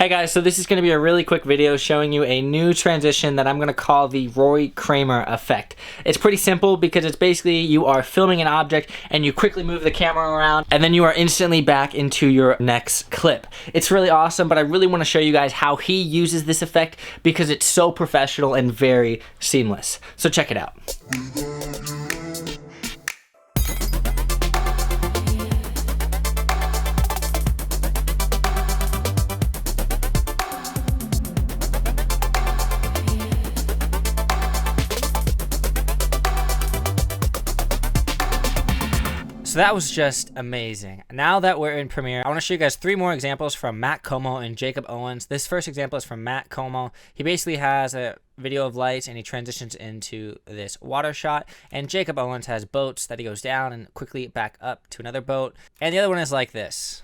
Hey guys, so this is going to be a really quick video showing you a new transition that I'm going to call the Rory Kramer effect. It's pretty simple because it's basically you are filming an object and you quickly move the camera around and then you are instantly back into your next clip. It's really awesome, but I really want to show you guys how he uses this effect because it's so professional and very seamless. So check it out. So that was just amazing. Now that we're in Premiere, I want to show you guys 3 more examples from Matt Como and Jacob Owens. This first example is from Matt Como. He basically has a video of lights and he transitions into this water shot. And Jacob Owens has boats that he goes down and quickly back up to another boat. And the other one is like this.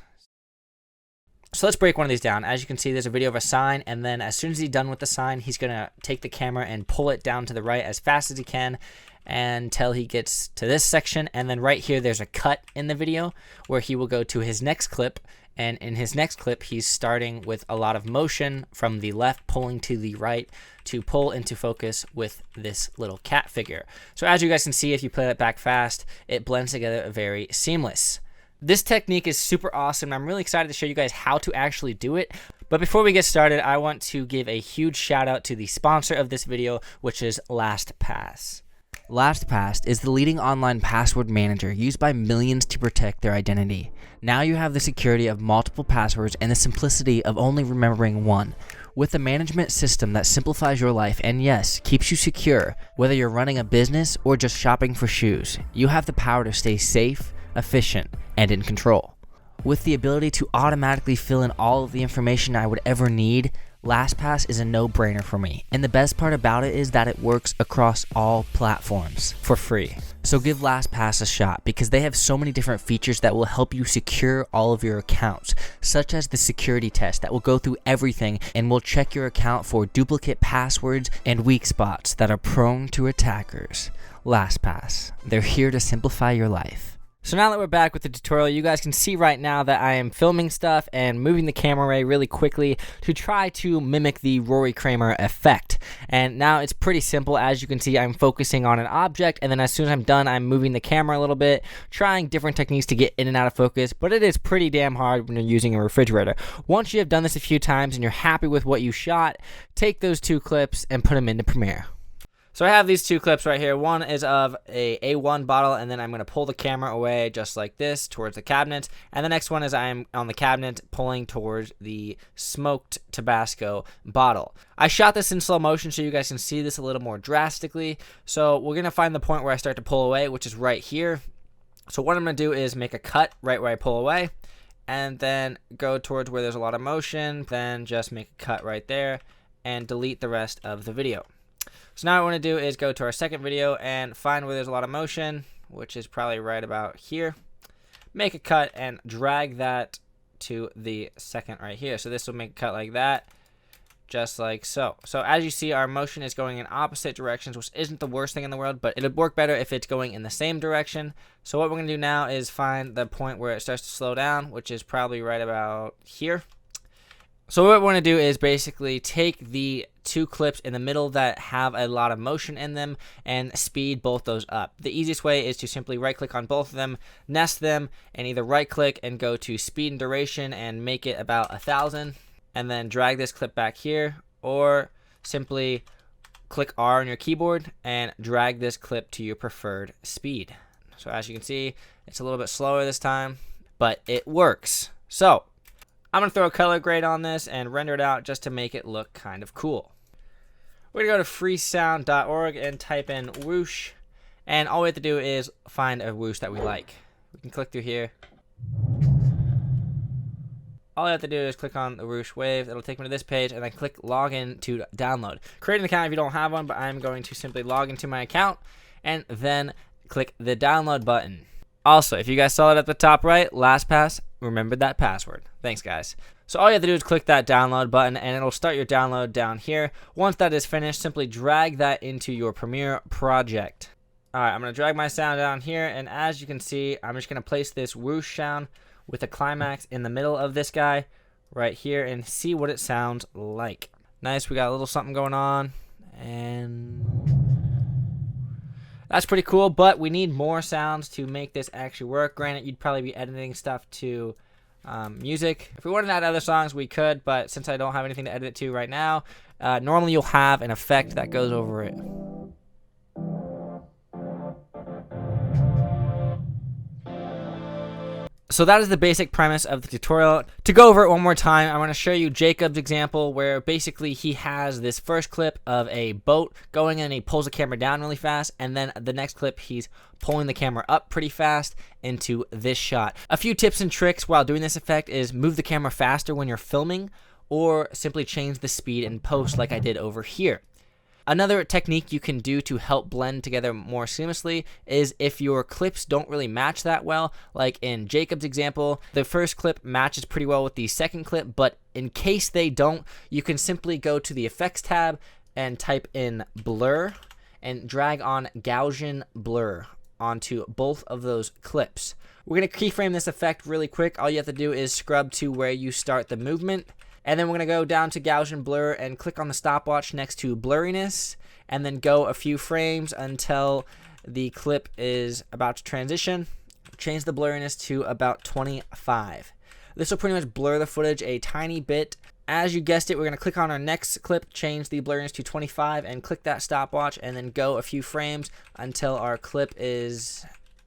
So let's break one of these down. As you can see, there's a video of a sign, and then as soon as he's done with the sign, he's going to take the camera and pull it down to the right as fast as he can until he gets to this section. And then right here, there's a cut in the video where he will go to his next clip. And in his next clip, he's starting with a lot of motion from the left, pulling to the right to pull into focus with this little cat figure. So as you guys can see, if you play that back fast, it blends together very seamless. This technique is super awesome, and I'm really excited to show you guys how to actually do it. But before we get started, I want to give a huge shout out to the sponsor of this video, which is LastPass. LastPass is the leading online password manager used by millions to protect their identity. Now you have the security of multiple passwords and the simplicity of only remembering one. With a management system that simplifies your life and yes, keeps you secure, whether you're running a business or just shopping for shoes, you have the power to stay safe, efficient, and in control. With the ability to automatically fill in all of the information I would ever need, LastPass is a no-brainer for me. And the best part about it is that it works across all platforms for free. So give LastPass a shot because they have so many different features that will help you secure all of your accounts, such as the security test that will go through everything and will check your account for duplicate passwords and weak spots that are prone to attackers. LastPass, they're here to simplify your life. So now that we're back with the tutorial, you guys can see right now that I am filming stuff and moving the camera array really quickly to try to mimic the Rory Kramer effect. And now it's pretty simple. As you can see, I'm focusing on an object, and then as soon as I'm done, I'm moving the camera a little bit, trying different techniques to get in and out of focus, but it is pretty damn hard when you're using a refrigerator. Once you have done this a few times and you're happy with what you shot, take those 2 clips and put them into Premiere. So I have these 2 clips right here. One is of a A1 bottle, and then I'm going to pull the camera away just like this towards the cabinet. And the next one is I'm on the cabinet pulling towards the smoked Tabasco bottle. I shot this in slow motion so you guys can see this a little more drastically. So we're going to find the point where I start to pull away, which is right here. So what I'm going to do is make a cut right where I pull away, and then go towards where there's a lot of motion, then just make a cut right there, and delete the rest of the video. So now what I want to do is go to our second video and find where there's a lot of motion, which is probably right about here. Make a cut and drag that to the second right here. So this will make a cut like that, just like so. So as you see, our motion is going in opposite directions, which isn't the worst thing in the world, but it'll work better if it's going in the same direction. So what we're going to do now is find the point where it starts to slow down, which is probably right about here. So what we want to do is basically take the 2 clips in the middle that have a lot of motion in them and speed both those up. The easiest way is to simply right click on both of them, nest them, and either right click and go to speed and duration and make it about 1000, and then drag this clip back here, or simply click R on your keyboard and drag this clip to your preferred speed. So as you can see, it's a little bit slower this time, but it works. So I'm going to throw a color grade on this and render it out just to make it look kind of cool. We're going to go to freesound.org and type in whoosh. And all we have to do is find a whoosh that we like. We can click through here. All I have to do is click on the whoosh wave. It'll take me to this page, and then click login to download. Create an account if you don't have one, but I'm going to simply log into my account and then click the download button. Also, if you guys saw it at the top right, LastPass remembered that password. Thanks, guys. So all you have to do is click that download button, and it'll start your download down here. Once that is finished, simply drag that into your Premiere project. All right, I'm going to drag my sound down here, and as you can see, I'm just going to place this whoosh sound with a climax in the middle of this guy right here and see what it sounds like. Nice, we got a little something going on, and that's pretty cool, but we need more sounds to make this actually work. Granted, you'd probably be editing stuff to music. If we wanted to add other songs, we could, but since I don't have anything to edit it to right now, normally you'll have an effect that goes over it. So that is the basic premise of the tutorial. To go over it one more time, I want to show you Jacob's example where basically he has this first clip of a boat going and he pulls the camera down really fast, and then the next clip he's pulling the camera up pretty fast into this shot. A few tips and tricks while doing this effect is move the camera faster when you're filming, or simply change the speed in post like I did over here. Another technique you can do to help blend together more seamlessly is if your clips don't really match that well, like in Jacob's example, the first clip matches pretty well with the second clip, but in case they don't, you can simply go to the effects tab and type in blur and drag on Gaussian blur onto both of those clips. We're going to keyframe this effect really quick. All you have to do is scrub to where you start the movement. And then we're going to go down to Gaussian blur and click on the stopwatch next to blurriness, and then go a few frames until the clip is about to transition. Change the blurriness to about 25. This will pretty much blur the footage a tiny bit. As you guessed it, we're going to click on our next clip, change the blurriness to 25, and click that stopwatch, and then go a few frames until our clip is,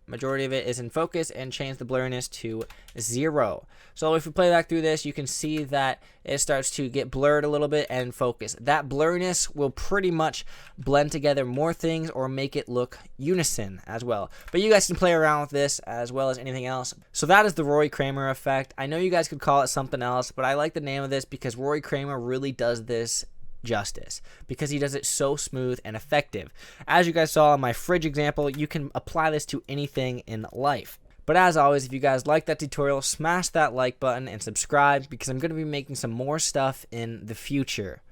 majority of it is in focus, and change the blurriness to 0. So if we play back through this, you can see that it starts to get blurred a little bit and focus. That blurriness will pretty much blend together more things or make it look unison as well. But you guys can play around with this as well as anything else. So that is the Rory Kramer effect. I know you guys could call it something else, but I like the name of this because Rory Kramer really does this justice because he does it so smooth and effective. As you guys saw in my fridge example, you can apply this to anything in life. But as always, if you guys like that tutorial, smash that like button and subscribe because I'm going to be making some more stuff in the future.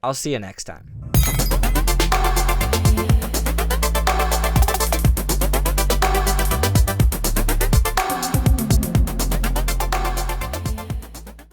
I'll see you next time.